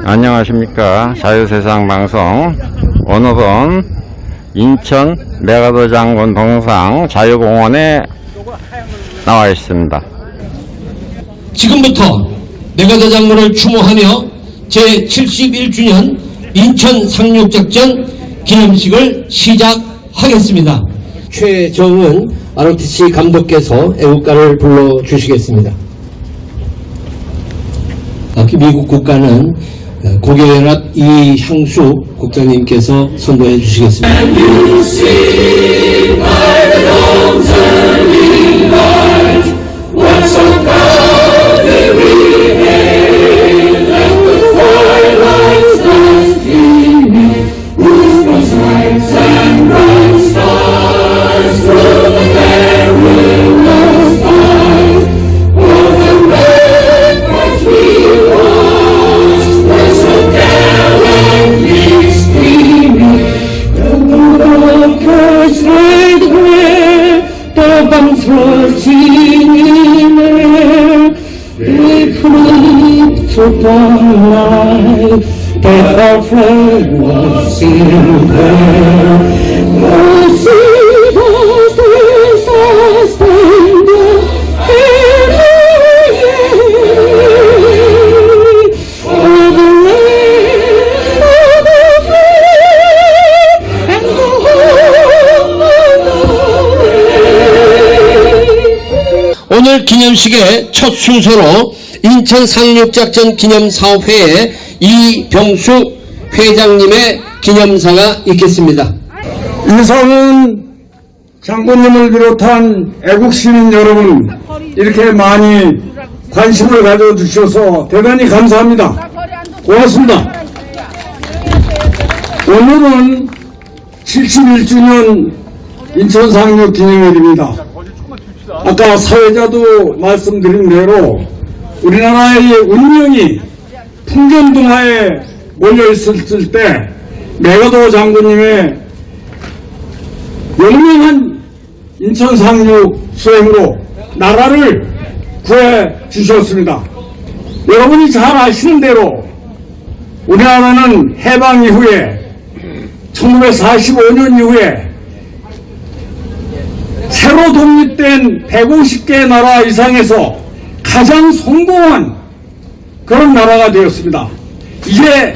안녕하십니까. 자유세상방송. 오늘은 인천 메가더 장군 동상 자유공원에 나와 있습니다. 지금부터 메가더 장군을 추모하며 제71주년 인천 상륙작전 기념식을 시작하겠습니다. 최정은 ROTC 감독께서 애국가를 불러주시겠습니다. 미국 국가는 고교연합 이향수 국장님께서 선보해 주시겠습니다. Upon life, that our friend was in there. Mercy was this as tender in of the land of the free and the home of the brave. 오늘 기념식의 첫 순서로 인천 상륙작전 기념사업회의 이병수 회장님의 기념사가 있겠습니다. 이성훈 장군님을 비롯한 애국시민 여러분, 이렇게 많이 관심을 가져주셔서 대단히 감사합니다. 고맙습니다. 오늘은 71주년 인천 상륙 기념일입니다. 아까 사회자도 말씀드린 대로 우리나라의 운명이 풍전등화에 몰려있을 때 메가더 장군님의 영명한 인천 상륙 수행으로 나라를 구해 주셨습니다. 여러분이 잘 아시는 대로 우리나라는 해방 이후에 1945년 이후에 새로 독립된 150개 나라 이상에서 가장 성공한 그런 나라가 되었습니다. 이제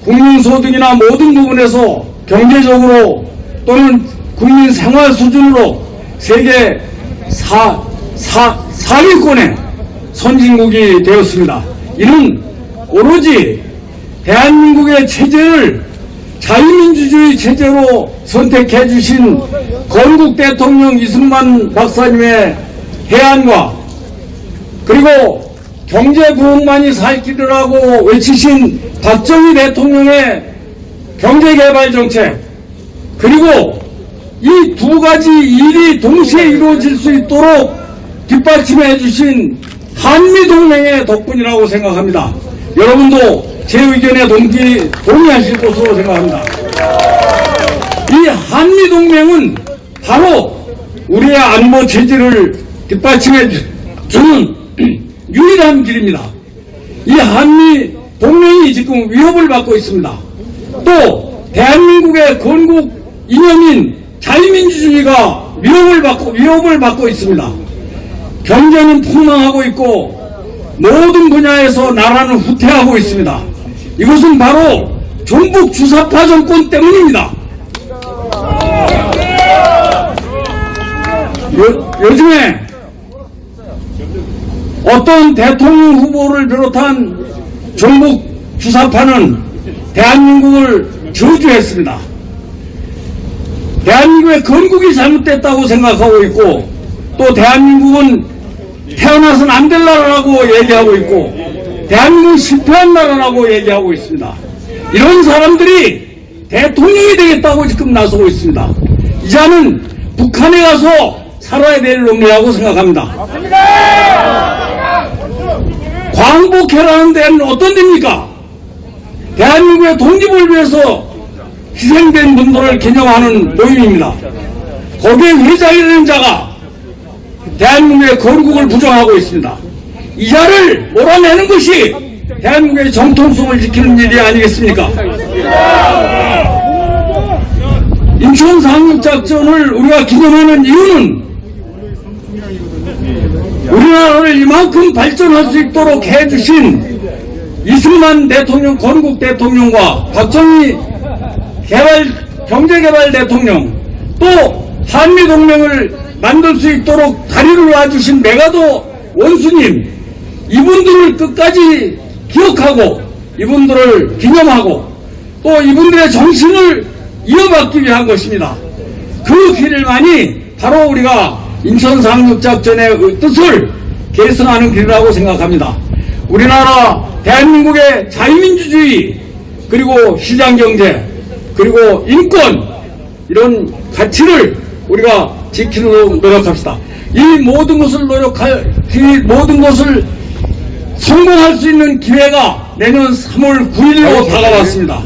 국민소득이나 모든 부분에서 경제적으로 또는 국민 생활 수준으로 세계 4위권의 선진국이 되었습니다. 이는 오로지 대한민국의 체제를 자유민주주의 체제로 선택해 주신 건국 대통령 이승만 박사님의 해안과 그리고 경제 부흥만이 살 길이라고 외치신 박정희 대통령의 경제개발 정책, 그리고 이 두 가지 일이 동시에 이루어질 수 있도록 뒷받침해 주신 한미동맹의 덕분이라고 생각합니다. 여러분도 제 의견에 동의하실 것으로 생각합니다. 이 한미동맹은 바로 우리의 안보 체제를 뒷받침해 주는 유일한 길입니다. 이 한미 동맹이 지금 위협을 받고 있습니다. 또 대한민국의 건국 이념인 자유민주주의가 위협을 받고 있습니다. 경제는 폭망하고 있고 모든 분야에서 나라는 후퇴하고 있습니다. 이것은 바로 종북 주사파 정권 때문입니다. 요즘에 어떤 대통령 후보를 비롯한 종북 주사파는 대한민국을 저주했습니다. 대한민국의 건국이 잘못됐다고 생각하고 있고, 또 대한민국은 태어나서는 안 될 나라라고 얘기하고 있고, 대한민국은 실패한 나라라고 얘기하고 있습니다. 이런 사람들이 대통령이 되겠다고 지금 나서고 있습니다. 이자는 북한에 가서 살아야 될 놈이라고 생각합니다. 광복회라는 데는 어떤 데입니까? 대한민국의 독립을 위해서 희생된 분들을 기념하는 모임입니다. 거기에 회장이라는 자가 대한민국의 건국을 부정하고 있습니다. 이 자를 몰아내는 것이 대한민국의 정통성을 지키는 일이 아니겠습니까? 인천 상륙작전을 우리가 기념하는 이유는 우리나라를 이만큼 발전할 수 있도록 해주신 이승만 대통령, 건국 대통령과 박정희 경제개발 대통령, 또 한미동맹을 만들 수 있도록 다리를 놔주신 메가더 원수님, 이분들을 끝까지 기억하고 이분들을 기념하고 또 이분들의 정신을 이어받기 위한 것입니다. 그 길만이 바로 우리가 인천 상륙작전의 뜻을 계승하는 길이라고 생각합니다. 우리나라 대한민국의 자유민주주의, 그리고 시장경제, 그리고 인권, 이런 가치를 우리가 지키도록 노력합시다. 이 모든 것을 모든 것을 성공할 수 있는 기회가 내년 3월 9일로 다가왔습니다.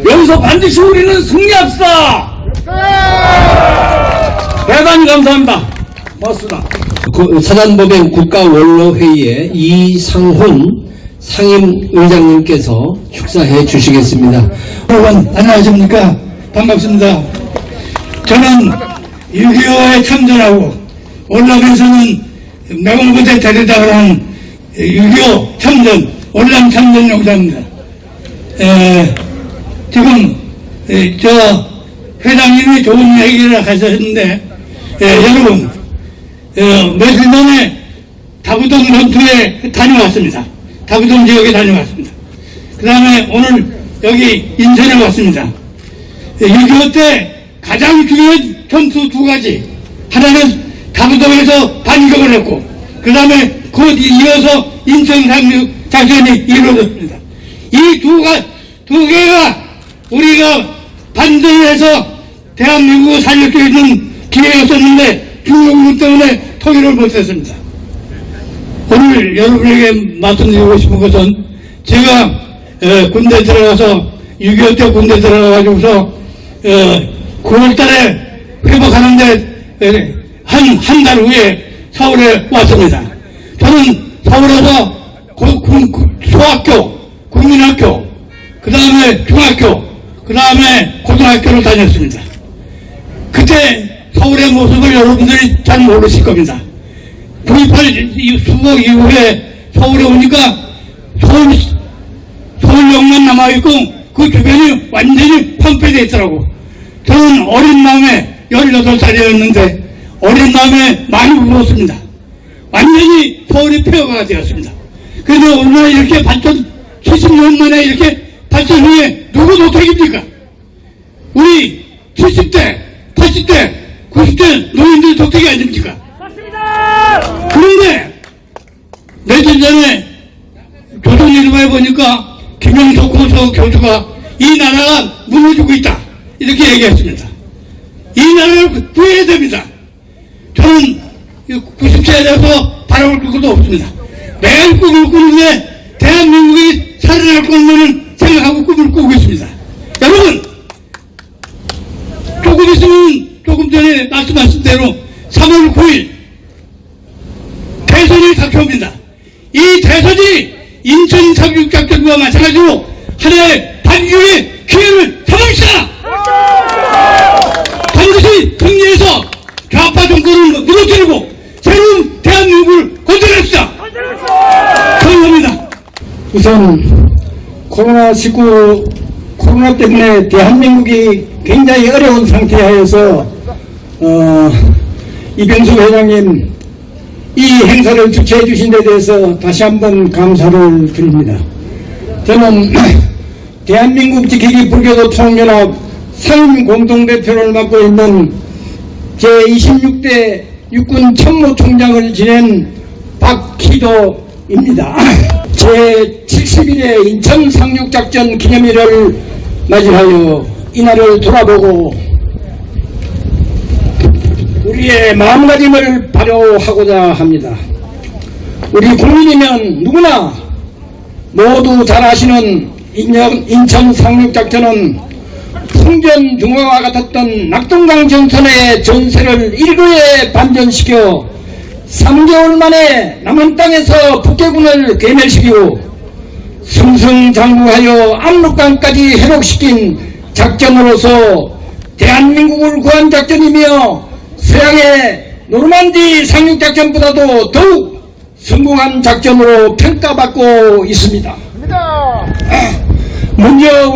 여기서 반드시 우리는 승리합시다. 대단히 감사합니다. 고맙습니다. 사단법인 국가원로회의에 이상훈 상임의장님께서 축사해 주시겠습니다. 여러분 안녕하십니까? 반갑습니다. 저는 6.25에 참전하고 월남에서는 매공부대 데려다가 한 6.25 참전, 월남 참전 용사입니다. 지금 저 회장님이 좋은 얘기를 하셨는데 여러분 며칠 전에 다부동 전투에 다녀왔습니다. 다부동 지역에 다녀왔습니다. 그 다음에 오늘 여기 인천에 왔습니다. 6.25 때 가장 중요한 전투 두 가지. 하나는 다부동에서 반격을 했고, 그 다음에 곧 이어서 인천 상륙 작전이 이루어졌습니다. 이 두 개가 우리가 반전해서 대한민국을 살릴 수 있는 기회였었는데 중국군 때문에 통일을 못했습니다. 오늘 여러분에게 말씀드리고 싶은 것은 제가 군대 들어가서 6.25 때 군대 들어가가지고서 9월달에 회복하는데 한 달 후에 서울에 왔습니다. 저는 서울에서 소학교, 국민학교, 그 다음에 중학교, 그 다음에 고등학교를 다녔습니다. 그때 서울의 모습을 여러분들이 잘 모르실 겁니다. 9.28 수복 이후에 서울에 오니까 서울역만 남아있고 그 주변이 완전히 황폐되어 있더라고. 저는 어린 마음에 18살이었는데 어린 마음에 많이 울었습니다. 완전히 서울이 폐허가 되었습니다. 그런데 얼마나 이렇게 발전, 70년 만에 이렇게 발전 후에 누구 도택입니까? 우리 70대, 80대, 90대 노인들 도택이 아닙니까? 맞습니다! 그런데 며칠 전에 조선일보에 보니까 김영석 교수가 이 나라가 무너지고 있다 이렇게 얘기했습니다. 이 나라를 구해야 됩니다. 저는 90세에 대해서 바라볼 것도 없습니다. 매일 꿈을 꾸는데 대한민국이 살아날 것만을 생각하고 꿈을 꾸고 있습니다. 여러분, 조금 있으면 조금 전에 말씀하신 대로 3월 9일 대선이 닥쳐옵니다. 이 대선이 인천 상륙작전과 마찬가지로 하나의 반격의 기회를 잡읍시다. 반드시 승리해서 좌파 정권을 무너뜨리고 새로운 대한민국을 건설합시다. 감사합니다. 우선 코로나 때문에 대한민국이 굉장히 어려운 상태하에서 이병수 회장님 이 행사를 주최해 주신 데 대해서 다시 한번 감사를 드립니다. 저는 대한민국 지키기 불교도 통연합 상임공동대표를 맡고 있는 제26대 육군 참모총장을 지낸 박희도입니다. 제71회 인천 상륙작전 기념일을 맞이하여 이날을 돌아보고 우리의 마음가짐을 발효하고자 합니다. 우리 국민이면 누구나 모두 잘 아시는 인천 상륙작전은 풍전중화와 같았던 낙동강 전선의 전세를 일거에 승승장구하여 압록강까지 해독시킨 작전으로서 대한민국을 구한 작전이며 서양의 노르만디 상륙작전보다도 더욱 성공한 작전으로 평가받고 있습니다. 먼저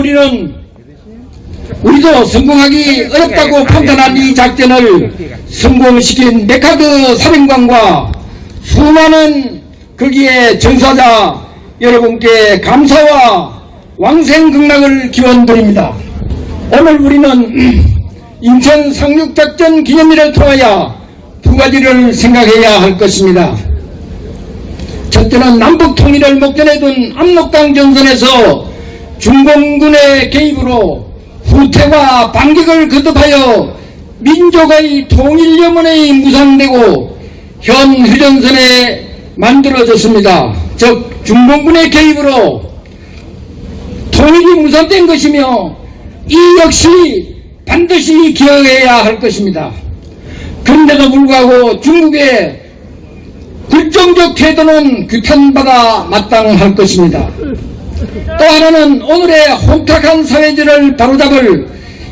우리도 성공하기 어렵다고 판단한 이 작전을 성공시킨 메카드 사령관과 수많은 거기에 전사자 여러분께 감사와 왕생극락을 기원드립니다. 오늘 우리는 인천 상륙작전 기념일을 통하여 두 가지를 생각해야 할 것입니다. 첫째는 남북 통일을 목전에 둔 압록강 전선에서 중공군의 개입으로 후퇴와 반격을 거듭하여 민족의 통일 염원이 무산되고 현 휴전선에 만들어졌습니다. 즉 중공군의 개입으로 통일이 무산된 것이며 이 역시 반드시 기억해야 할 것입니다. 그런데도 불구하고 중국의 굴종적 태도는 규탄받아 마땅할 것입니다. 또 하나는 오늘의 혼탁한 사회질을 바로잡을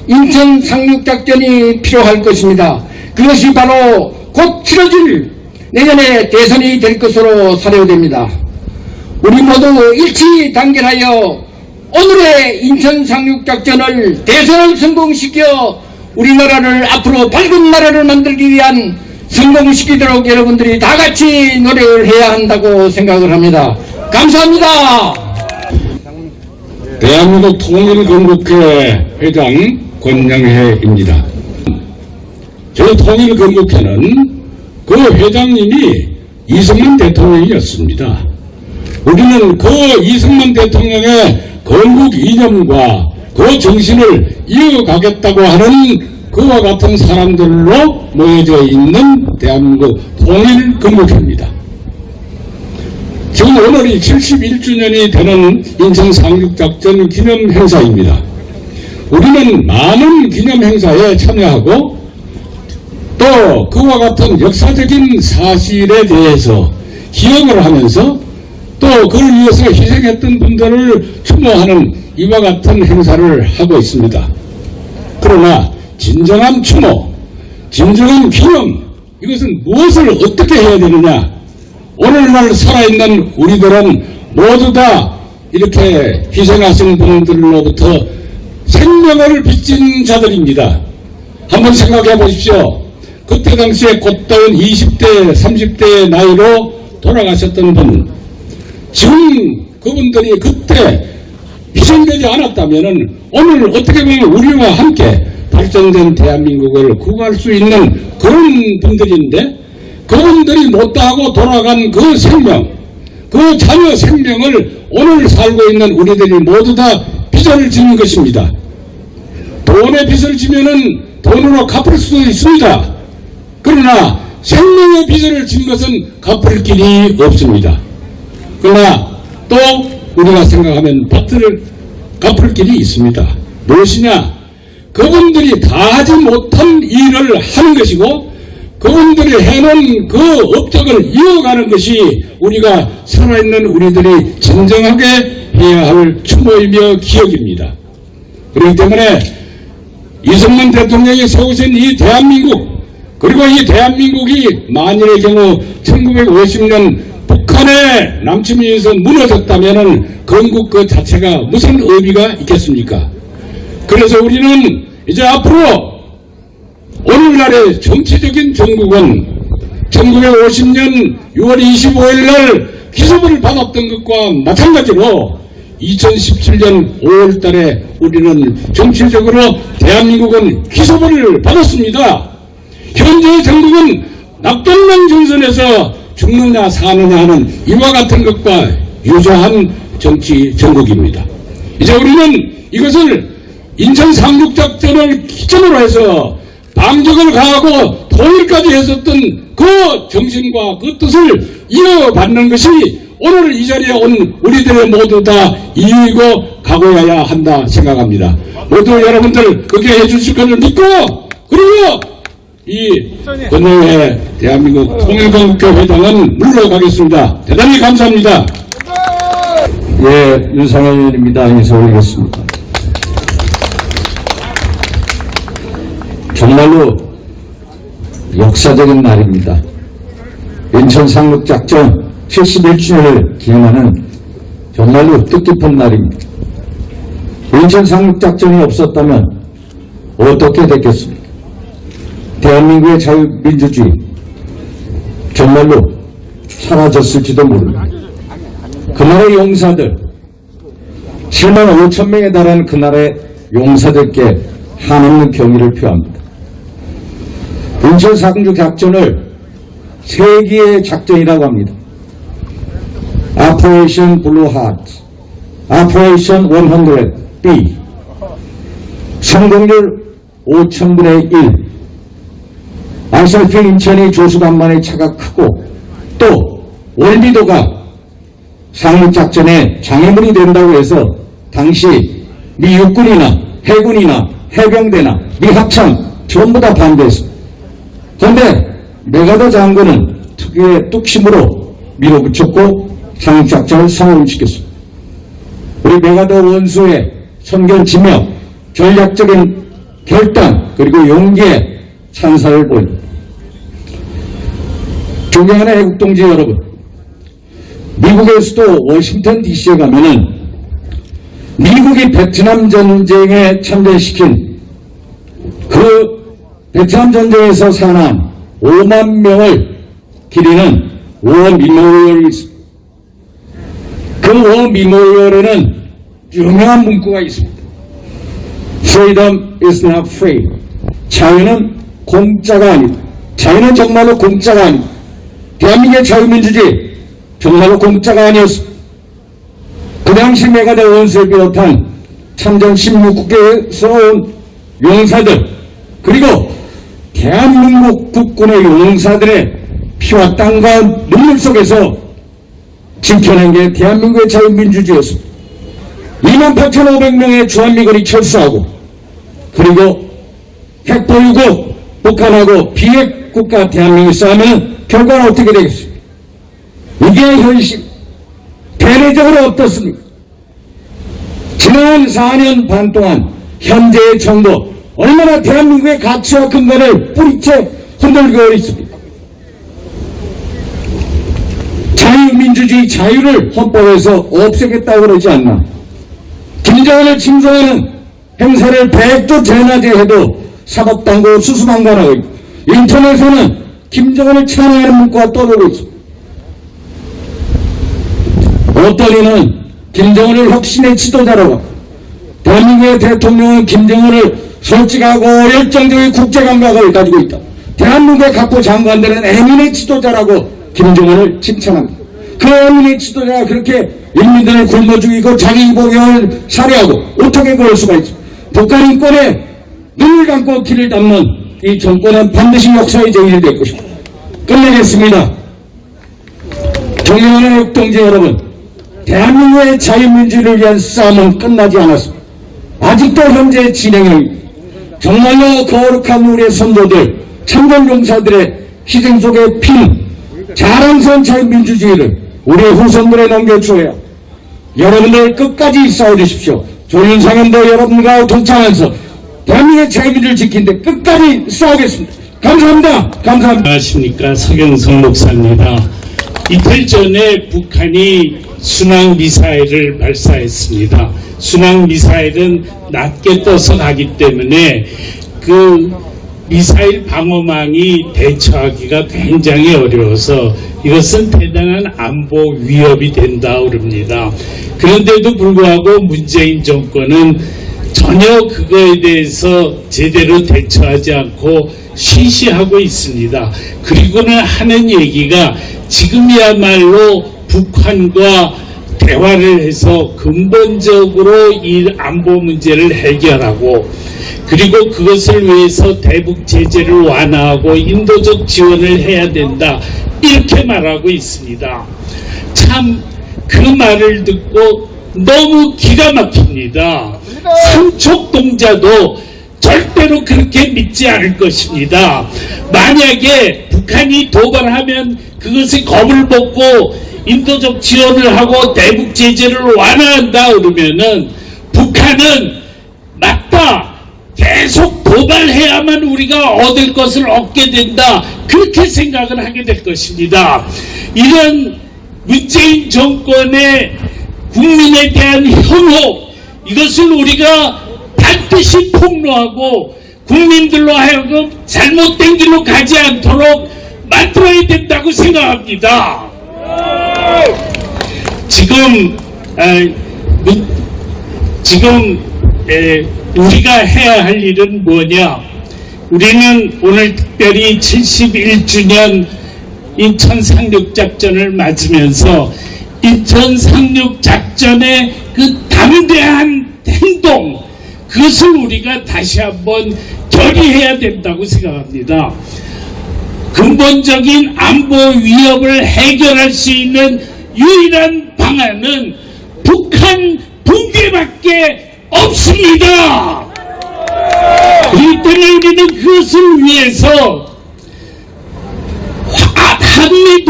인천 상륙작전이 필요할 것입니다. 그것이 바로 곧 치러질 내년의 대선이 될 것으로 사료됩니다. 우리 모두 일치 단결하여 오늘의 인천 상륙작전을 대선을 성공시켜 우리나라를 앞으로 밝은 나라를 만들기 위한 성공시키도록 여러분들이 다 같이 노력을 해야 한다고 생각을 합니다. 감사합니다. 대한민국 통일건국회 회장 권영혜입니다. 저희 통일건국회는 그 회장님이 이승만 대통령이었습니다. 우리는 그 이승만 대통령의 건국 이념과 그 정신을 이어가겠다고 하는 그와 같은 사람들로 모여져 있는 대한민국 통일건국회입니다. 지금 오늘이 71주년이 되는 인천 상륙작전 기념행사입니다. 우리는 많은 기념행사에 참여하고 또 그와 같은 역사적인 사실에 대해서 기억을 하면서 또 그를 위해서 희생했던 분들을 추모하는 이와 같은 행사를 하고 있습니다. 그러나 진정한 추모, 진정한 기념, 이것은 무엇을 어떻게 해야 되느냐? 오늘날 살아있는 우리들은 모두 다 이렇게 희생하신 분들로부터 생명을 빚진 자들입니다. 한번 생각해 보십시오. 그때 당시에 곧다운 20대, 30대의 나이로 돌아가셨던 분, 지금 그분들이 그때 희생되지 않았다면 오늘 어떻게 보면 우리와 함께 발전된 대한민국을 구할 수 있는 그런 분들인데, 그분들이 못다하고 돌아간 그 생명, 그 자녀 생명을 오늘 살고 있는 우리들이 모두 다 빚을 지는 것입니다. 돈의 빚을 지면은 돈으로 갚을 수도 있습니다. 그러나 생명의 빚을 진 것은 갚을 길이 없습니다. 그러나 또 우리가 생각하면 갚을 길이 있습니다. 무엇이냐? 그분들이 다 하지 못한 일을 하는 것이고 그분들이 해놓은 그 업적을 이어가는 것이 우리가 살아있는 우리들이 진정하게 해야 할 추모이며 기억입니다. 그렇기 때문에 이승만 대통령이 세우신 이 대한민국, 그리고 이 대한민국이 만일의 경우 1950년 북한의 남침에 의해서 무너졌다면 건국 그 자체가 무슨 의미가 있겠습니까? 그래서 우리는 이제 앞으로 오늘날의 정치적인 정국은 1950년 6월 25일 날 기소를 받았던 것과 마찬가지로 2017년 5월 달에 우리는 정치적으로 대한민국은 기소를 받았습니다. 현재의 정국은 낙동강 전선에서 죽느냐 사느냐 하는 이와 같은 것과 유사한 정치 정국입니다. 이제 우리는 이것을 인천 상륙작전을 기점으로 해서 방적을 가하고 통일까지 했었던 그 정신과 그 뜻을 이어받는 것이 오늘 이 자리에 온 우리들의 모두 다 이유이고 각오해야 한다 생각합니다. 모두 여러분들 그렇게 해주실 것을 믿고, 그리고 이 권영혜 대한민국 통일건국회 회장은 물러가겠습니다. 대단히 감사합니다. 예, 윤상현 의원입니다. 인사 올리겠습니다. 정말로 역사적인 날입니다. 인천 상륙작전 71주년을 기념하는 정말로 뜻깊은 날입니다. 인천 상륙작전이 없었다면 어떻게 됐겠습니까? 대한민국의 자유민주주의 정말로 사라졌을지도 모릅니다. 그날의 용사들 7만 5천 명에 달하는 그날의 용사들께 한없는 경의를 표합니다. 인천 상륙작전을 세기의 작전이라고 합니다. Operation Blue Heart, Operation 100B, 성공률 5,000분의 1. 아시다시피 인천이 조수간만의 차가 크고 또 월미도가 상륙작전의 장애물이 된다고 해서 당시 미 육군이나 해군이나 해병대나 미 합참 전부 다 반대했습니다. 그런데 메가더 장군은 특유의 뚝심으로 밀어붙였고 상륙작전을 성공시켰습니다. 우리 메가더 원수의 선견지명, 전략적인 결단 그리고 용기에 찬사를 보입니다. 존경하는 애국동지 여러분, 미국의 수도 워싱턴 DC에 가면은 미국이 베트남 전쟁에 참전시킨 그 베트남 전쟁에서 사망한 5만 명을 기리는 워 미모리얼이 있습니다. 그 워 미모리얼에는 유명한 문구가 있습니다. Freedom is not free. 자유는 공짜가 아니다. 자유는 정말로 공짜가 아니다. 대한민국의 자유민주주의 정말로 공짜가 아니었습니다. 그 당시 메가더 원수를 비롯한 참전 16국에서 온 용사들 그리고 대한민국 국군의 용사들의 피와 땀과 눈물 속에서 지켜낸 게 대한민국의 자유민주주의였습니다. 28,500명의 주한미군이 철수하고 그리고 핵보유국 북한하고 비핵국가 대한민국이 싸우면 결과는 어떻게 되겠습니까? 이게 현실. 대내적으로 어떻습니까? 지난 4년 반 동안 현재의 정부 얼마나 대한민국의 가치와 근간을 뿌리채 흔들고 있습니까? 자유민주주의 자유를 헌법에서 없애겠다고 그러지 않나. 김정은을 칭송하는 행사를 100조 재나제해도 사법당국 수수방관하고 있고 인터넷에는 김정은을 찬양하는 문구가 떠돌고 있습니다. 어떤 이는 김정은을 혁신의 지도자라고 대한민국의 대통령은 김정은을 솔직하고 열정적인 국제감각을 가지고 있다. 대한민국의 각부 장관들은 애민의 지도자라고 김정은을 칭찬합니다. 그 애민의 지도자가 그렇게 인민들을 굶어 죽이고 자기 이복용을 살해하고 어떻게 그럴 수가 있죠. 북한 인권에 눈을 감고 길을 닦는 이 정권은 반드시 역사의 정의를 낼 것입니다. 끝내겠습니다. 존경하는 애국동지 여러분, 대한민국의 자유민주를 위한 싸움은 끝나지 않았습니다. 아직도 현재 진행형입니다. 정말로 거룩한 우리의 선조들, 참전용사들의 희생 속에 핀 자랑스러운 자유민주주의를 우리의 후손들에 넘겨주어야 여러분들 끝까지 싸워주십시오. 조윤상현도 여러분과 동참해서 대한민국의 자유민주를 지키는데 끝까지 싸우겠습니다. 감사합니다. 감사합니다. 안녕하십니까. 서경석 목사입니다. 이틀 전에 북한이 순항미사일을 발사했습니다. 순항미사일은 낮게 떠서 가기 때문에 그 미사일 방어망이 대처하기가 굉장히 어려워서 이것은 대단한 안보 위협이 된다 그럽니다. 그런데도 불구하고 문재인 정권은 전혀 그거에 대해서 제대로 대처하지 않고 시시하고 있습니다. 그리고는 하는 얘기가 지금이야말로 북한과 대화를 해서 근본적으로 이 안보 문제를 해결하고 그리고 그것을 위해서 대북 제재를 완화하고 인도적 지원을 해야 된다 이렇게 말하고 있습니다. 참 그 말을 듣고 너무 기가 막힙니다. 삼척동자도 절대로 그렇게 믿지 않을 것입니다. 만약에 북한이 도발하면 그것을 겁을 먹고 인도적 지원을 하고 대북 제재를 완화한다 그러면은 북한은 맞다, 계속 도발해야만 우리가 얻을 것을 얻게 된다, 그렇게 생각을 하게 될 것입니다. 이런 문재인 정권의 국민에 대한 혐오, 이것을 우리가 반드시 폭로하고 국민들로 하여금 잘못된 길로 가지 않도록 만들어야 된다고 생각합니다. 지금 우리가 해야 할 일은 뭐냐? 우리는 오늘 특별히 71주년 인천 상륙작전을 맞으면서 인천 상륙작전의 그 담대한 행동, 그것을 우리가 다시 한번 결의해야 된다고 생각합니다. 근본적인 안보 위협을 해결할 수 있는 유일한 방안은 북한 붕괴밖에 없습니다. 그렇기 때문에 우리는 그것을 위해서 한미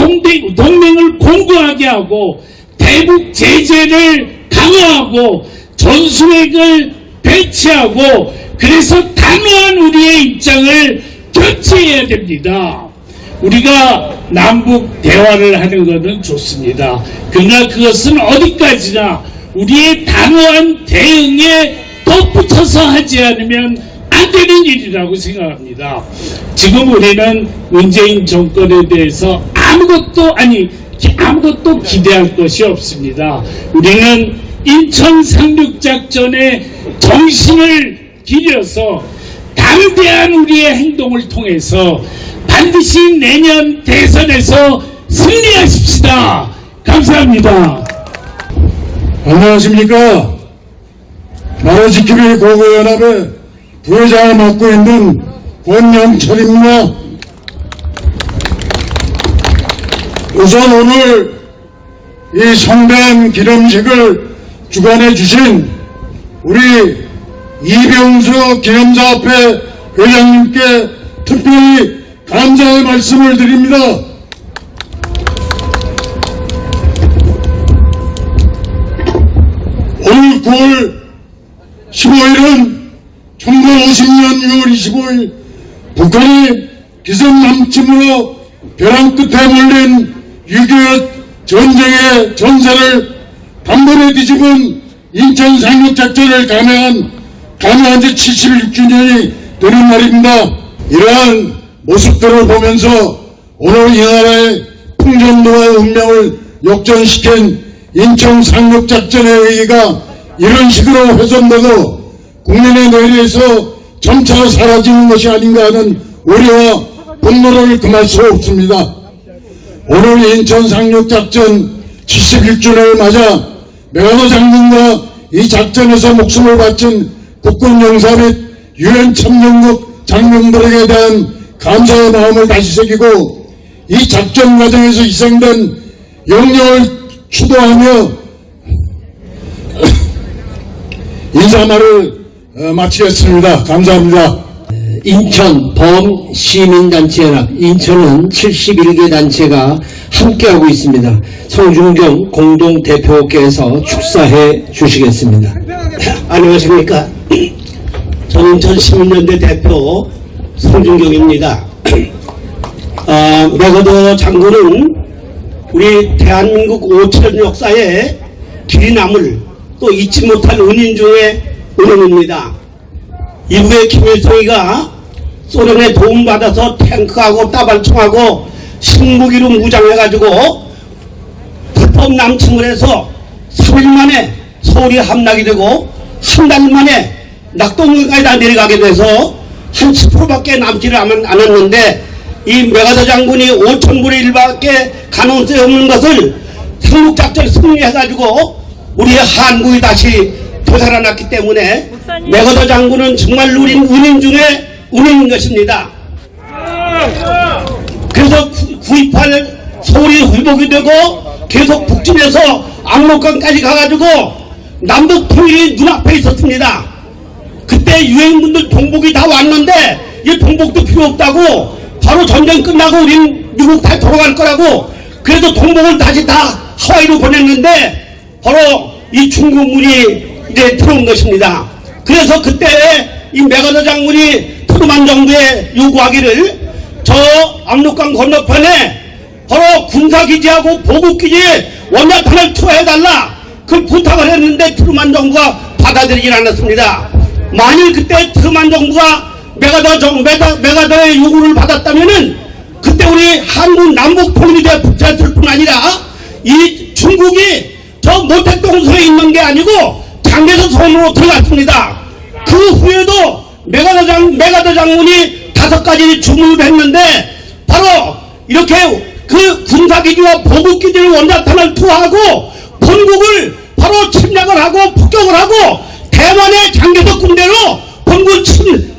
동맹을 공고하게 하고 대북 제재를 강화하고 전술핵을 배치하고, 그래서 단호한 우리의 입장을 견지해야 됩니다. 우리가 남북 대화를 하는 것은 좋습니다. 그러나 그것은 어디까지나 우리의 단호한 대응에 덧붙여서 하지 않으면 안 되는 일이라고 생각합니다. 지금 우리는 문재인 정권에 대해서 아무것도 기대할 것이 없습니다. 우리는 인천 상륙작전의 정신을 기려서 담대한 우리의 행동을 통해서 반드시 내년 대선에서 승리하십시다. 감사합니다. 안녕하십니까. 나라지킴이 고고연합의 부회장을 맡고 있는 권영철입니다. 우선 오늘 이 성대한 기념식을 주관해 주신 우리 이병수 기념사업회 회장님께 특별히 감사의 말씀을 드립니다. 오늘 9월 15일은 1950년 6월 25일 북한이 기습남침으로 벼랑 끝에 몰린 6.25 전쟁의 전사를 단번에 뒤집은 인천 상륙작전을 감행한 지 76주년이 되는 날입니다. 이러한 모습들을 보면서 오늘 이 나라의 풍전도와 운명을 역전시킨 인천 상륙작전의 의의가 이런 식으로 훼손되고 국민의 뇌리에서 점차 사라지는 것이 아닌가 하는 우려와 분노를 금할 수 없습니다. 오늘 인천 상륙작전 71주년을 맞아 메가더 장군과 이 작전에서 목숨을 바친 국군 용사 및 유엔 참여국 장병들에게 대한 감사의 마음을 다시 새기고 이 작전 과정에서 희생된 영령을 추도하며 인사말을 마치겠습니다. 감사합니다. 인천 범시민단체연합, 인천은 71개 단체가 함께하고 있습니다. 성중경 공동대표께서 축사해 주시겠습니다. 안녕하십니까. 저는 인천 시민연대 대표 성중경입니다. 메가더 장군은 우리 대한민국 5천 역사에 길이 남을 또 잊지 못할 은인 중에 은인입니다. 이후에 김일성이가 소련에 도움받아서 탱크하고 따발총하고 신무기로 무장해가지고 불법 남침을 해서 3일 만에 서울이 함락이 되고 한 달 만에 낙동강까지 내려가게 돼서 한 10%밖에 남지를 않았는데 이 메가더 장군이 5,000분의 1밖에 가능성이 없는 것을 상륙작전 승리해가지고 우리의 한국이 다시 되살아났기 때문에 메가더 장군은 정말 우리 은인 중에 은인인 것입니다. 그래서 9.28 서울이 회복이 되고 계속 북진해서 압록강까지 가가지고 남북 통일이 눈앞에 있었습니다. 그때 유엔군들 동복이 다 왔는데 이 동복도 필요 없다고 바로 전쟁 끝나고 우린 미국 다 돌아갈 거라고 그래서 동복을 다시 다 하와이로 보냈는데 바로 이 중국군이 이제 들어온 것입니다. 그래서 그때 이 메가더 장군이 트루만 정부에 요구하기를 저 압록강 건너편에 바로 군사기지하고 보급기지에 원자탄을 투하해달라 그 부탁을 했는데 트루만 정부가 받아들이질 않았습니다. 만일 그때 트루만 정부가 메가더의 요구를 받았다면은 그때 우리 한국 남북 통일이 됐을 뿐 아니라 이 중국이 저 모택동선에 있는 게 아니고 장개석 섬으로 들어갔습니다. 그 후에도 메가더 장군이 5가지 주문을 했는데 바로 이렇게 그 군사기지와 보급기지를 원자탄을 투하하고 본국을 바로 침략을 하고 폭격을 하고 대만의 장개석 군대로 본국을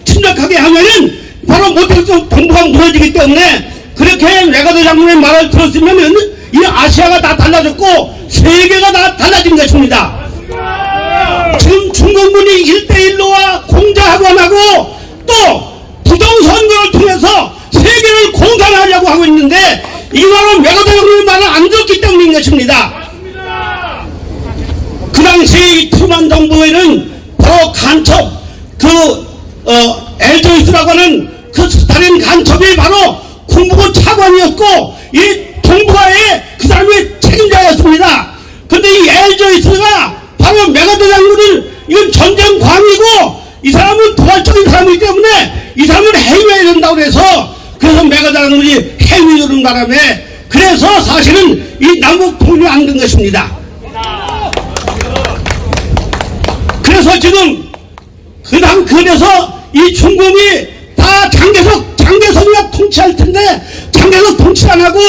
침략하게 하면은 바로 모택동 동부가 무너지기 때문에 그렇게 메가더 장군의 말을 들었으면은 이 아시아가 다 달라졌고 세계가 다 달라진 것입니다. 지금 중공군이 1대1로와 공자학원하고 또 부정선거를 통해서 세계를 공산하려고 하고 있는데 이 바로 메가더 장군의 말을 안 들었기 때문인 것입니다. 그 당시 트루만 정부에는 바로 간첩 엘조이스라고 하는 그 스탈린 간첩이 바로 국무부 차관이었고 이 동북아의 그 사람이 책임자였습니다. 그런데 이 엘조이스가 바로 메가더 장군을 이건 전쟁 광이고 이 사람은 도발적인 사람이기 때문에 이 사람을 해임해야 된다고 해서 그래서 메가더 장군이 해임되는 바람에 그래서 사실은 이 남북 통일이 안 된 것입니다. 그래서 지금 그래서 이 중공이 다 장개석이가 통치할 텐데 장개석 통치 안 하고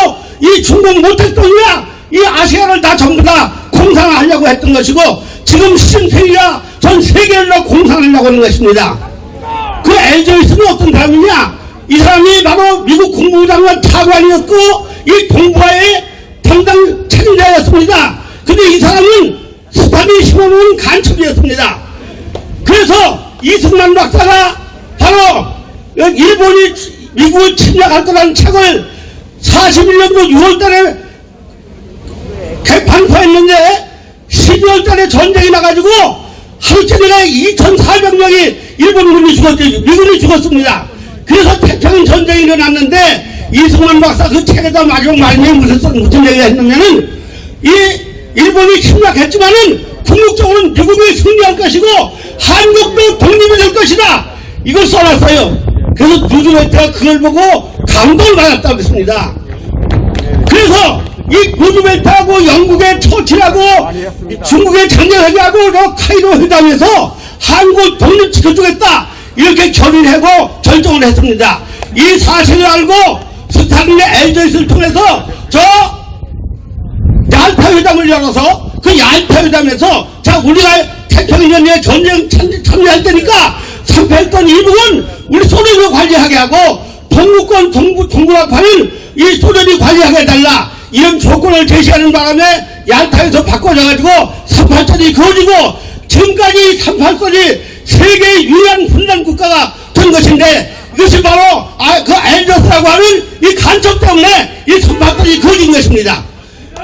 이 중공 모택동이야 이 아시아를 다 전부 다 공산화하려고 했던 것이고 지금 시진핑이야 전 세계를 다 공산하려고 하는 것입니다. 그 엘조이스는 어떤 사람이냐? 이 사람이 바로 미국 국무부 장관 차관이었고 이 동북아의 담당 책임자였습니다. 근데 이 사람은 스탈린이 심어놓은 간첩이었습니다. 그래서 이승만 박사가 바로 일본이 미국을 침략할 거라는 책을 41년도 6월달에 개판포했는데 12월달에 전쟁이 나가지고 하루짜리가 2,400명이 일본군이 죽었죠. 미군이 죽었습니다. 그래서 태평양 전쟁이 일어났는데 이승만 박사 그 책에다 마지막 말미에 무슨 얘기가 했냐면은 이 일본이 침략했지만은 궁극적으로는 미국이 승리할 것이고 한국도 독립이 될 것이다. 이걸 써놨어요. 그래서 루즈벨트가 그걸 보고 감동을 받았다고 했습니다. 그래서 이 루즈벨트하고 영국의 처칠하고 중국의 장제석이하고 카이로 회담에서 한국 독립 지켜주겠다 이렇게 결의를 하고 결정을 했습니다. 이 사실을 알고 스탈린의 엘조이스를 통해서 저 얄타 회담을 열어서 그 얄타 회담에서 자 우리가 태평양전쟁에 전쟁 참여할 때니까 상패했던 일부분 우리 소련이 관리하게 하고 동구권 동북아파는 이 소련이 관리하게 해달라 이런 조건을 제시하는 바람에 얄타에서 바꿔져가지고 38선이 그어지고 지금까지 38선이 세계의 유일한 분단 국가가 된 것인데 이것이 바로 그 엘조스라고 하는 이 간첩 때문에 이 38선이 그어진 것입니다.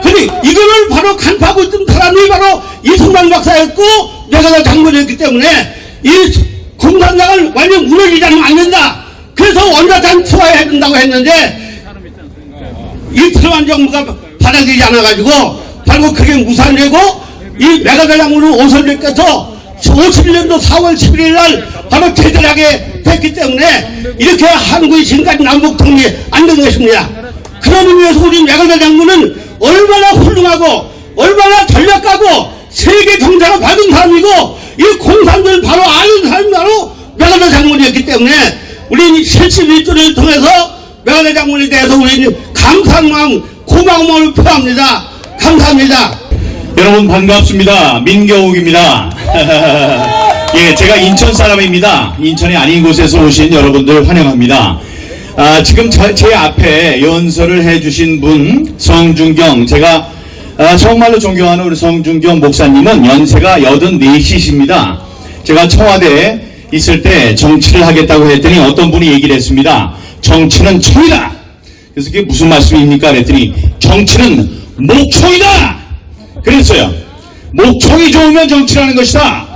근데 이거를 바로 간파하고 있던 사람이 바로 이승만 박사였고 메가더 장군이었기 때문에 이 공산당을 완전 무너지지 않으면 안 된다. 그래서 원자탄 투하해야 된다고 했는데 이 트루만 정부가 받아들이지 않아가지고 바로 그게 무산되고 이 메가더 장군은 오설님께서 51년도 4월 11일 날 바로 제대하게 됐기 때문에 이렇게 한국이 지금까지 남북 통일이 안 된 것입니다. 그런 의미에서 우리 메가더 장군은 얼마나 훌륭하고 얼마나 전략가고 세계 경제가 받은 사람이고 이 공산주의를 바로 아는 사람이 바로 메가더 장군이었기 때문에 우리 71조를 통해서 메가더 장군에 대해서 우리는 감사한 마음 고마운 마음을 표합니다. 감사합니다. 여러분 반갑습니다. 민경욱입니다. 예, 제가 인천 사람입니다. 인천이 아닌 곳에서 오신 여러분들 환영합니다. 지금 제 앞에 연설을 해주신 분 성준경, 제가 정말로 존경하는 우리 성준경 목사님은 연세가 84이십니다. 제가 청와대에 있을 때 정치를 하겠다고 했더니 어떤 분이 얘기를 했습니다. 정치는 총이다. 그래서 그게 무슨 말씀입니까? 그랬더니 정치는 목총이다. 그랬어요. 목청이 좋으면 정치라는 것이다.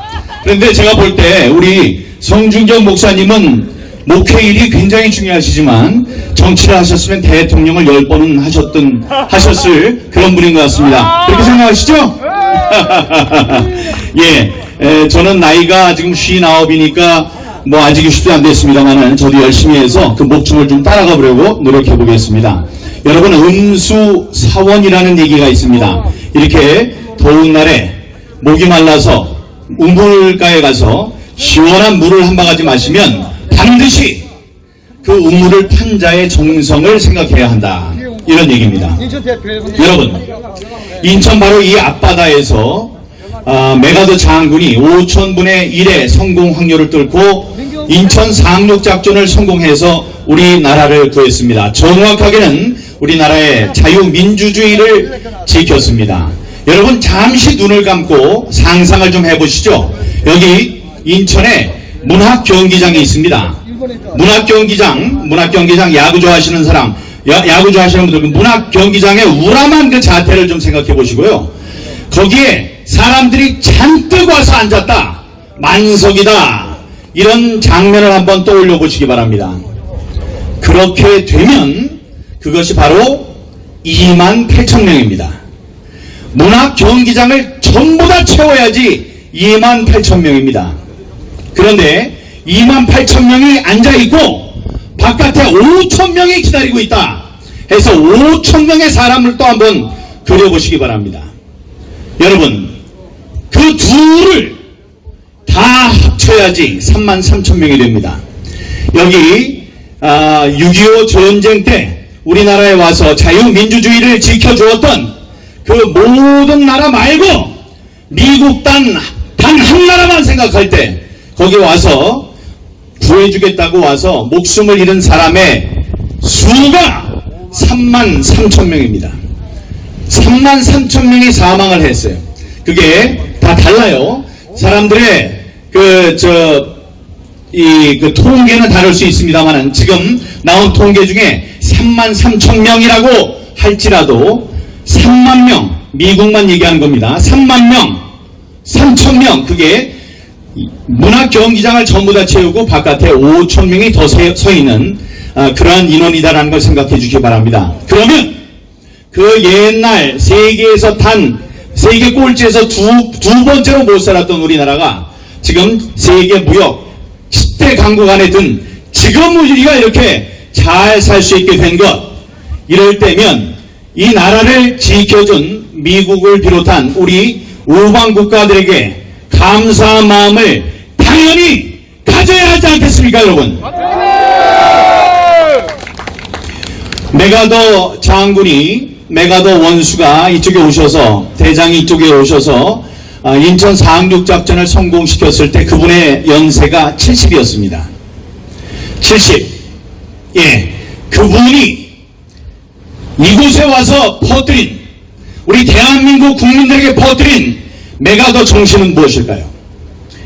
그런데 제가 볼 때 우리 성중경 목사님은 목회일이 굉장히 중요하시지만 정치를 하셨으면 대통령을 10번은 하셨을 그런 분인 것 같습니다. 그렇게 생각하시죠? 예, 저는 나이가 지금 59이니까 뭐 아직 60도 안 됐습니다만은 저도 열심히 해서 그 목청을 좀 따라가 보려고 노력해 보겠습니다. 여러분, 음수사원이라는 얘기가 있습니다. 이렇게 더운 날에 목이 말라서 우물가에 가서 시원한 물을 한 바가지 마시면 반드시 그 우물을 판 자의 정성을 생각해야 한다. 이런 얘기입니다. 여러분, 인천 바로 이 앞바다에서 메가더 장군이 5,000분의 1의 성공 확률을 뚫고 인천 상륙 작전을 성공해서 우리나라를 구했습니다. 정확하게는 우리나라의 자유민주주의를 지켰습니다. 여러분, 잠시 눈을 감고 상상을 좀 해보시죠. 여기 인천에 문학경기장이 있습니다. 문학경기장 야구 좋아하시는 사람, 야구 좋아하시는 분들, 문학경기장의 우람한 그 자태를 좀 생각해 보시고요. 거기에 사람들이 잔뜩 와서 앉았다. 만석이다. 이런 장면을 한번 떠올려 보시기 바랍니다. 그렇게 되면 그것이 바로 28,000명입니다. 문학경기장을 전부 다 채워야지 28,000명입니다. 그런데 28,000명이 앉아있고 바깥에 5,000명이 기다리고 있다 해서 5,000명의 사람을 또 한번 그려보시기 바랍니다. 여러분, 그 둘을 다 합쳐야지 33,000명이 됩니다. 여기 6.25 전쟁 때 우리나라에 와서 자유민주주의를 지켜주었던 그 모든 나라 말고 미국 단 한 나라만 생각할 때 거기 와서 구해주겠다고 와서 목숨을 잃은 사람의 수가 33,000명입니다. 33,000명이 사망을 했어요. 그게 다 달라요. 사람들의 그 통계는 다를 수 있습니다만은 지금 나온 통계 중에 33,000명이라고 할지라도 3만 명, 미국만 얘기하는 겁니다. 3만 명, 3,000명, 그게 문학경기장을 전부 다 채우고 바깥에 5,000명이 더 서 있는 그러한 인원이다라는 걸 생각해 주시기 바랍니다. 그러면 그 옛날 세계에서 세계 꼴찌에서 두 번째로 못 살았던 우리나라가 지금 세계 무역 10대 강국 안에 든 지금 우리가 이렇게 잘 살 수 있게 된 것, 이럴 때면 이 나라를 지켜준 미국을 비롯한 우리 우방 국가들에게 감사한 마음을 당연히 가져야 하지 않겠습니까, 여러분? 메가더 장군이, 메가더 원수가 이쪽에 오셔서, 대장이 이쪽에 오셔서 인천 상륙작전을 성공시켰을 때 그분의 연세가 70이었습니다. 70. 예, 그분이 이곳에 와서 퍼뜨린, 우리 대한민국 국민들에게 퍼뜨린 메가더 정신은 무엇일까요?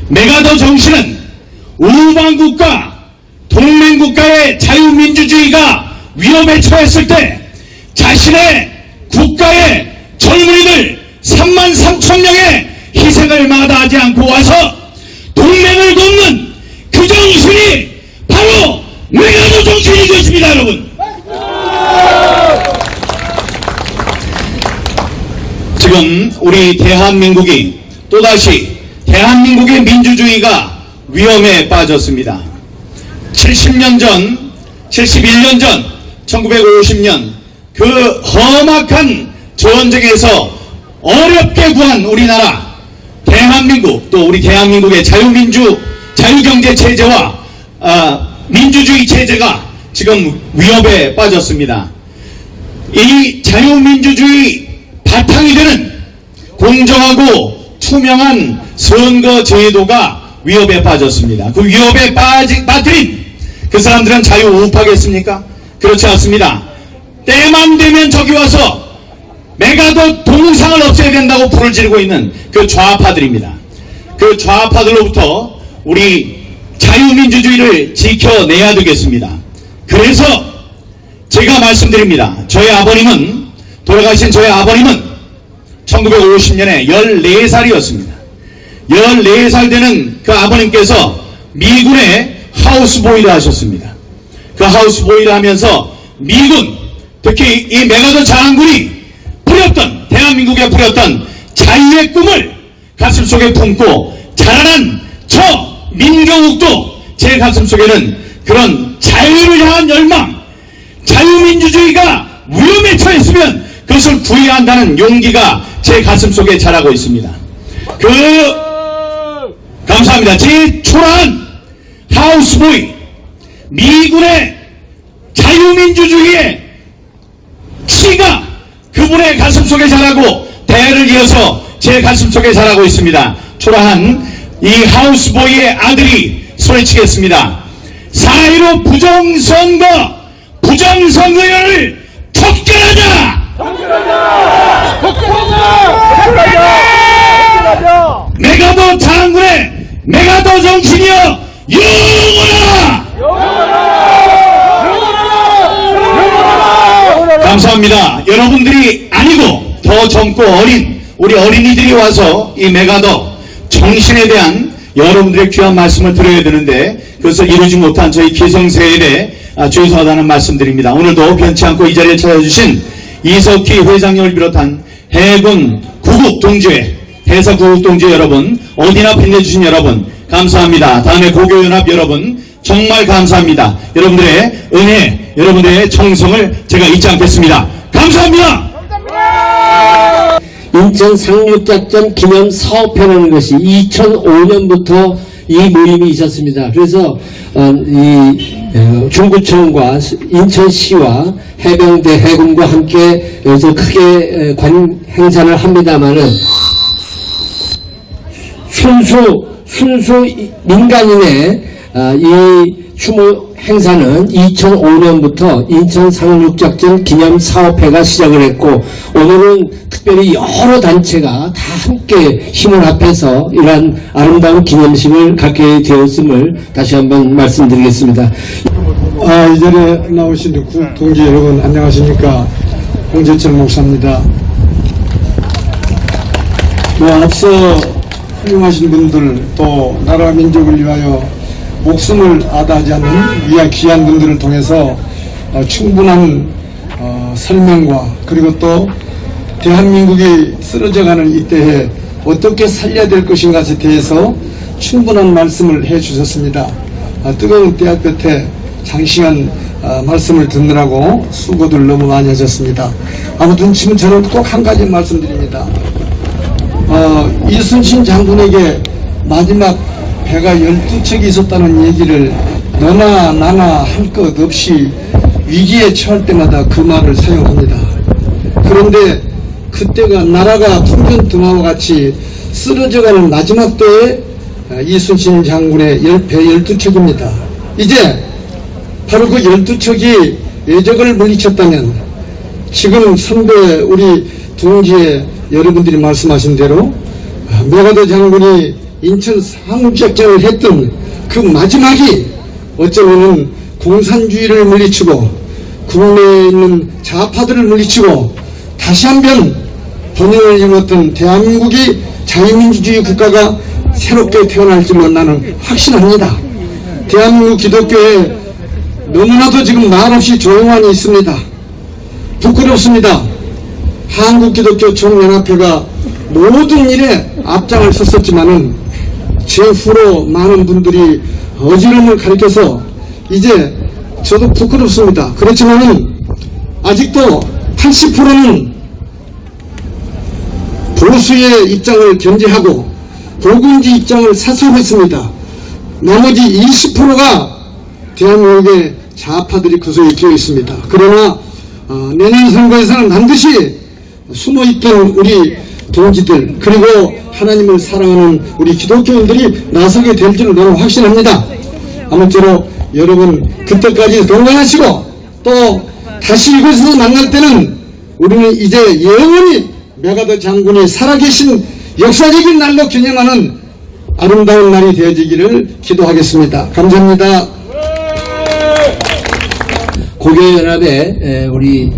메가더 정신은 우방국가, 동맹국가의 자유민주주의가 위험에 처했을 때 자신의 국가의 젊은이들 33,000명의 희생을 마다하지 않고 와서 동맹을 돕는 그 정신이 바로 메가더 정신이 것입니다, 여러분. 지금 우리 대한민국이 또다시 대한민국의 민주주의가 위험에 빠졌습니다. 70년 전, 71년 전, 1950년 그 험악한 전쟁에서 어렵게 구한 우리나라 대한민국, 또 우리 대한민국의 자유경제 체제와 민주주의 체제가 지금 위협에 빠졌습니다. 이 자유민주주의 바탕이 되는 공정하고 투명한 선거 제도가 위협에 빠졌습니다. 그 위협에 빠뜨린 그 사람들은 자유우파겠습니까? 그렇지 않습니다. 때만 되면 저기 와서 메가더 동상을 없애야 된다고 불을 지르고 있는 그 좌파들입니다. 그 좌파들로부터 우리 자유민주주의를 지켜내야 되겠습니다. 그래서 제가 말씀드립니다. 돌아가신 저희 아버님은 1950년에 14살이었습니다. 14살 되는 그 아버님께서 미군의 하우스보이를 하셨습니다. 그 하우스보이를 하면서 미군, 특히 이 메가더 장군이 부렸던, 대한민국에 부렸던 자유의 꿈을 가슴속에 품고 자라난 저 민경욱도 제 가슴속에는 그런 자유를 향한 열망, 자유민주주의가 위험에 처했으면 그것을 구해야 한다는 용기가 제 가슴속에 자라고 있습니다. 감사합니다. 제 초라한 하우스보이, 미군의 자유민주주의의 씨가 그분의 가슴속에 자라고 대를 이어서 제 가슴속에 자라고 있습니다. 초라한 이 하우스보이의 아들이 소리치겠습니다. 4.15 부정선거를 척결하자! 메가더 장군의 메가더 정신이여 영원하라! 감사합니다. 여러분들이 아니고 더 젊고 어린 우리 어린이들이 와서 이 메가더 정신에 대한 여러분들의 귀한 말씀을 드려야 되는데 그것을 이루지 못한 저희 기성세대에 죄송하다는 말씀드립니다. 오늘도 변치 않고 이 자리에 찾아주신 이석희 회장님을 비롯한 해군 구국동지회, 해사 구국동지회 여러분, 어디나 빛내주신 여러분 감사합니다. 다음에 고교연합 여러분 정말 감사합니다. 여러분들의 은혜, 여러분들의 정성을 제가 잊지 않겠습니다. 감사합니다. 인천 상륙작전 기념 사업회라는 것이 2005년부터 이 모임이 있었습니다. 그래서 중구청과 인천시와 해병대 해군과 함께 여기서 크게 행사를 합니다마는 순수 민간인의 이 추모 행사는 2005년부터 인천 상륙작전 기념사업회가 시작을 했고 오늘은 특별히 여러 단체가 다 함께 힘을 합해서 이러한 아름다운 기념식을 갖게 되었음을 다시 한번 말씀드리겠습니다. 이 자리에 나오신 동지 여러분 안녕하십니까. 홍재철 목사입니다. 앞서 훌륭하신 분들 또 나라 민족을 위하여 목숨을 아다하지 않는 귀한 분들을 통해서 충분한 설명과 그리고 또 대한민국이 쓰러져가는 이때에 어떻게 살려야 될 것인가에 대해서 충분한 말씀을 해 주셨습니다. 뜨거운 때앗볕에 장시간 말씀을 듣느라고 수고들 너무 많이 하셨습니다. 아무튼 지금 저는 꼭 한 가지 말씀드립니다. 이순신 장군에게 마지막 배가 12척이 있었다는 얘기를 너나 나나 할 것 없이 위기에 처할 때마다 그 말을 사용합니다. 그런데 그때가 나라가 풍전등화와 같이 쓰러져가는 마지막 때에 이순신 장군의 배 12척입니다. 이제 바로 그 12척이 외적을 물리쳤다면 지금 선배 우리 동지의 여러분들이 말씀하신 대로 메가더 장군이 인천 상륙작전을 했던 그 마지막이 어쩌면은 공산주의를 물리치고 국내에 있는 좌파들을 물리치고 다시 한번 번영을 이루었던 대한민국이 자유민주주의 국가가 새롭게 태어날 줄로 나는 확신합니다. 대한민국 기독교에 너무나도 지금 말없이 조용한이 있습니다. 부끄럽습니다. 한국기독교 총연합회가 모든 일에 앞장을 섰었지만은 제 후로 많은 분들이 어지럼을 가리켜서 이제 저도 부끄럽습니다. 그렇지만은 아직도 80%는 보수의 입장을 견제하고 복음주의 입장을 사수하고 있습니다. 나머지 20%가 대한민국의 좌파들이 그 속에 끼어 있습니다. 그러나 내년 선거에서는 반드시 숨어있던 우리 동지들 그리고 하나님을 사랑하는 우리 기독교인들이 나서게 될 줄을 너무 확신합니다. 아무쪼록 여러분 그때까지 건강하시고 또 다시 이곳에서 만날 때는 우리는 이제 영원히 메가더 장군이 살아계신 역사적인 날로 기념하는 아름다운 날이 되어지기를 기도하겠습니다. 감사합니다. 고려연합에 우리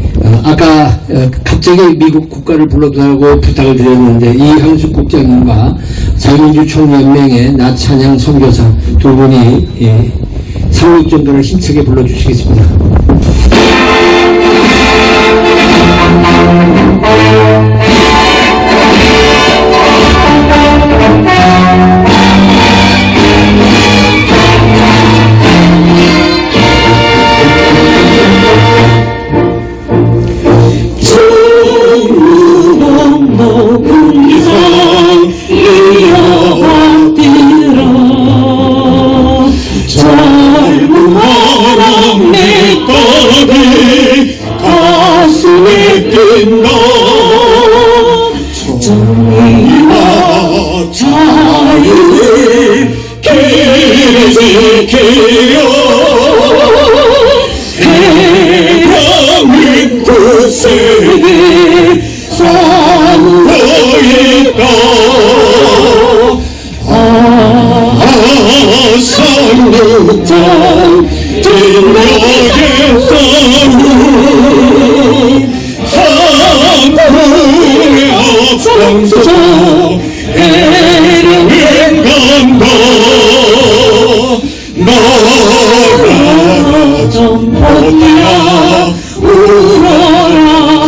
아까 갑자기 미국 국가를 불러달라고 부탁을 드렸는데 이항숙 국장님과 자유민주 총연맹의 나찬양 선교사 두 분이 삼국전도를 힘차게 불러주시겠습니다. 가슴에 뛴다 정의와 자유를 지키려 대한민국에 살아있다 성육장 진력에서 상부의 앞장서서 해령을 간다 나라 전포야 울어라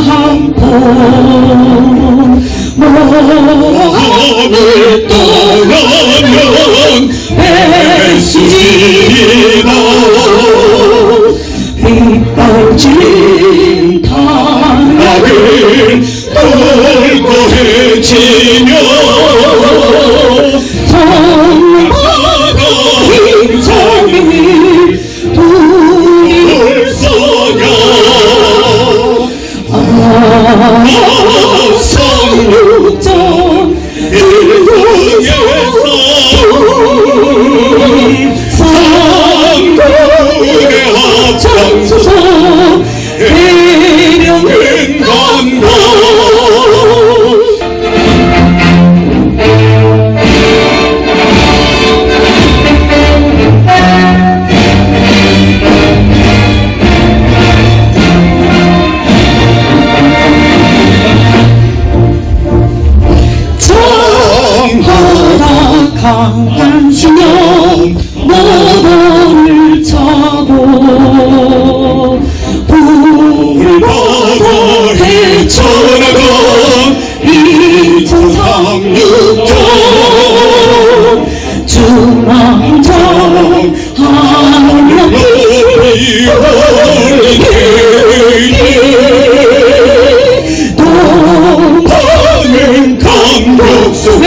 한포 몸을 떠나면 배신이다 빗발친 나를 똘똘해지며 성바다 힘성이 불서냐 성육전 일성에서 상국의 앞장서서 해령은 간다 정하다 강한 신영 모도를 차고 불바다 헤쳐나가 이천삼육전 중앙정 하늘이 동파는 감독 속에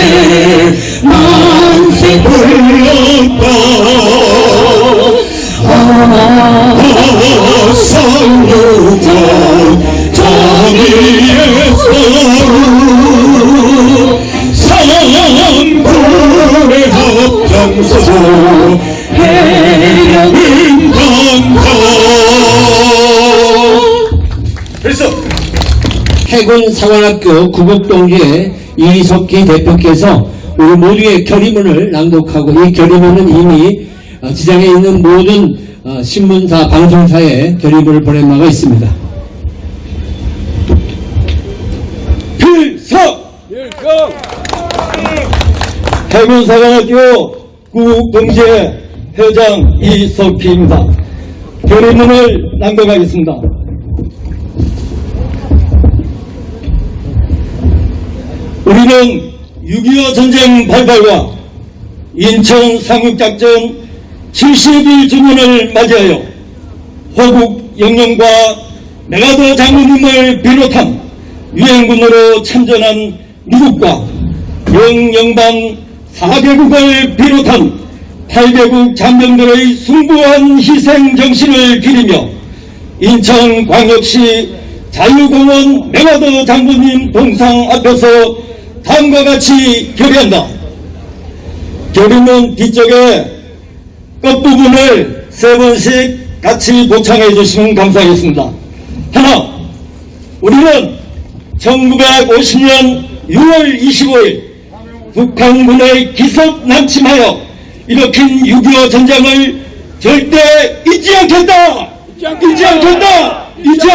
만세 불렀다 성육전 정의에서 상부의 앞장서서 해령은 간다 그래서 해군 사관학교 구곡동지의 이석기 대표께서 우리 모두의 결의문을 낭독하고 이 결의문은 이미 지장에 있는 모든 신문사, 방송사에 결의문을 보낸 바가 있습니다. 필석! 해군사관학교 구곡동지의 회장 이석기입니다. 결의문을 낭독하겠습니다. 우리는 6.25 전쟁 발발과 인천 상륙작전 71주년을 맞이하여 호국 영령과 메가더 장군님을 비롯한 유엔군으로 참전한 미국과 영연방 4개국을 비롯한 8개국 장병들의 숭고한 희생정신을 기리며 인천광역시 자유공원 메가더 장군님 동상 앞에서 다음과 같이 결의한다. 결의문 뒤쪽에 끝부분을 3번씩 같이 복창해 주시면 감사하겠습니다. 하나, 우리는 1950년 6월 25일 북한군의 기습 남침하여 일으킨 6.25 전쟁을 절대 잊지 않겠다. 잊지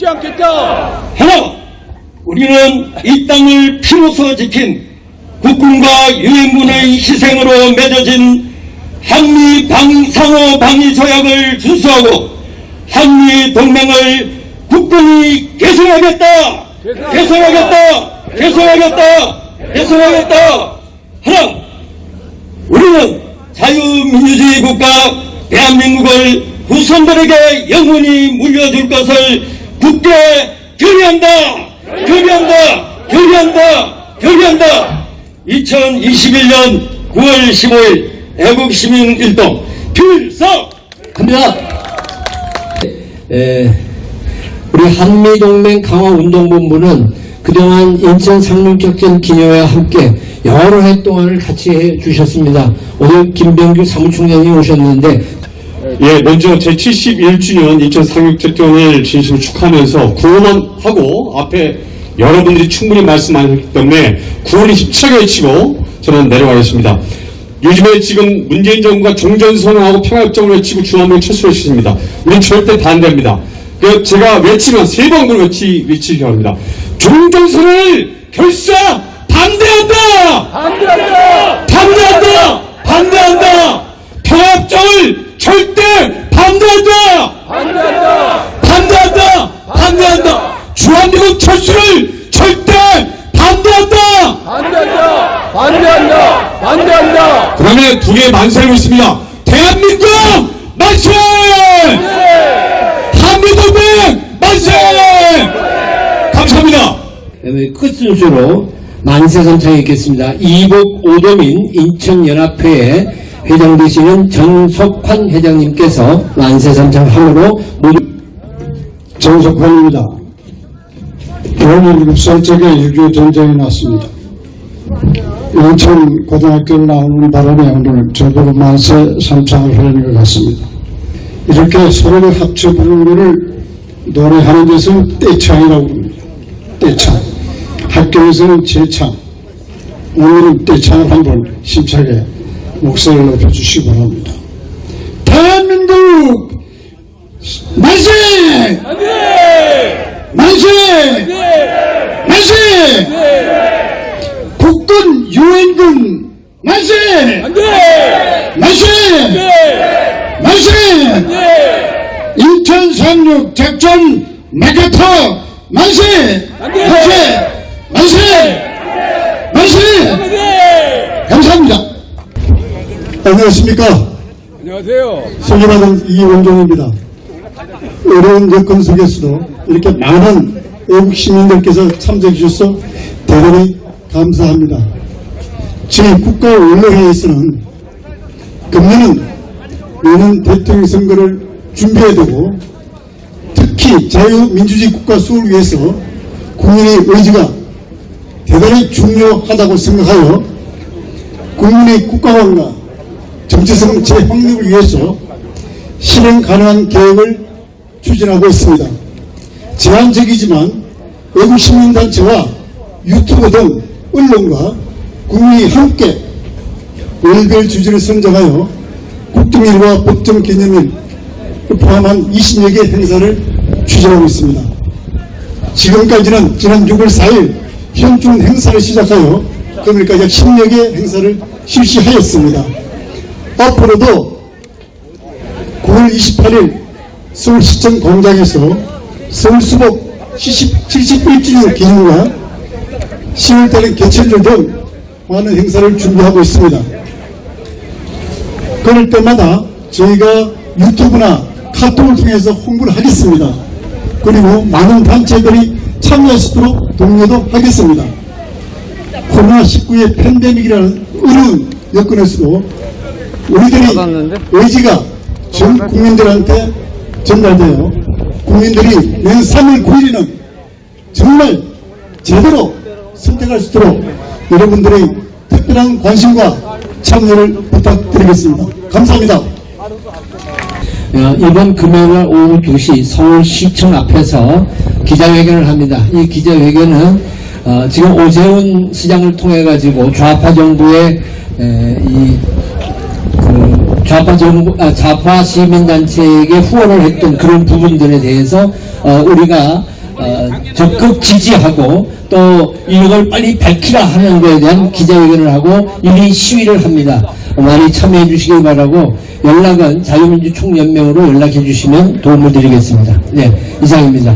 않겠다. 하나, 우리는 이 땅을 피로써 지킨 국군과 유엔군의 희생으로 맺어진 한미 상호 방위 조약을 준수하고 한미 동맹을 굳건히 개선하겠다. 하나, 우리는 자유민주주의 국가 대한민국을 후손들에게 영원히 물려줄 것을 굳게 결의한다. 2021년 9월 15일 애국시민일동 필석! 합니다. 우리 한미동맹 강화운동본부는 그동안 인천 상륙작전 기념회와 함께 여러 해 동안을 같이 해주셨습니다. 오늘 김병규 사무총장이 오셨는데, 예, 먼저 제71주년 인천 상륙작전을 진심으로 축하하면서 구호만 하고 앞에 여러분들이 충분히 말씀하셨기 때문에 구호를 힘차게 외치고 저는 내려가겠습니다. 요즘에 지금 문재인 정부가 종전선언하고 평화협정을 외치고 주한미군 철수를 시킵니다. 우린 절대 반대합니다. 그래서 제가 외치면 세 번을 외치기 바랍니다. 종전선언을 결사 반대한다. 평화협정을 절대 반대한다. 주한미군 철수를 절대 반대한다. 그 다음에 두 개의 만세를 있습니다. 대한민국 만세! 한미동맹 만세! 감사합니다. 끝 순서로 만세 선창이 있겠습니다. 이복 오도민 인천연합회의 회장 되시는 정석환 회장님께서 만세 선창함으로 모두 정석환입니다. 17살 적에 6.25 전쟁이 났습니다. 인천 고등학교를 나오는 바람에 오늘 저보고 만세 삼창을 하려는 것 같습니다. 이렇게 서로를 합쳐 부르는 것을 노래하는 데서는 떼창이라고 합니다. 떼창. 학교에서는 재창. 오늘은 떼창을 한번 심차게 목소리를 높여주시기 바랍니다. 대한민국 만세! 국군 유엔군 만세! 인천 상륙 작전 메가터 만세! 감사합니다. 안녕하십니까? 안녕하세요. 소개받은 이원종입니다. 어려운 여건 속에서도 이렇게 많은 애국 시민들께서 참석해 주셔서 대단히 감사합니다. 저희 국가원로회에서는 금년은 내년 대통령 선거를 준비해야 되고 특히 자유민주주의 국가 수호를 위해서 국민의 의지가 대단히 중요하다고 생각하여 국민의 국가관과 정체성 재확립을 위해서 실행 가능한 계획을 추진하고 있습니다. 제한적이지만 애국시민단체와 유튜브 등 언론과 국민이 함께 월별 주제를 선정하여 국정일과 법정 기념일 포함한 20여 개 행사를 추진하고 있습니다. 지금까지는 지난 6월 4일 현충 행사를 시작하여 금일까지 약 10여 개 행사를 실시하였습니다. 앞으로도 9월 28일 서울시청 광장에서 서울수복 71주년 기념과 10월달에 개천절 등 많은 행사를 준비하고 있습니다. 그럴 때마다 저희가 유튜브나 카톡을 통해서 홍보를 하겠습니다. 그리고 많은 단체들이 참여할 수 있도록 독려도 하겠습니다. 코로나19의 팬데믹이라는 어려운 여건에서도 우리들이 의지가 전 국민들한테 전달되어 국민들이 내년 3월 9일에는 정말 제대로 선택할 수 있도록 여러분들의 특별한 관심과 참여를 부탁드리겠습니다. 감사합니다. 이번 금요일 오후 2시 서울시청 앞에서 기자회견을 합니다. 이 기자회견은 지금 오세훈 시장을 통해 가지고 좌파 정부의 좌파 시민단체에게 후원을 했던 그런 부분들에 대해서 우리가 적극 지지하고 또 이걸 빨리 밝히라 하는 것에 대한 기자회견을 하고 이미 시위를 합니다. 많이 참여해 주시기 바라고 연락은 자유민주총연맹으로 연락해 주시면 도움을 드리겠습니다. 네, 이상입니다.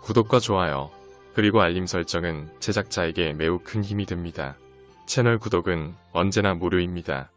구독과 좋아요, 그리고 알림 설정은 제작자에게 매우 큰 힘이 됩니다. 채널 구독은 언제나 무료입니다.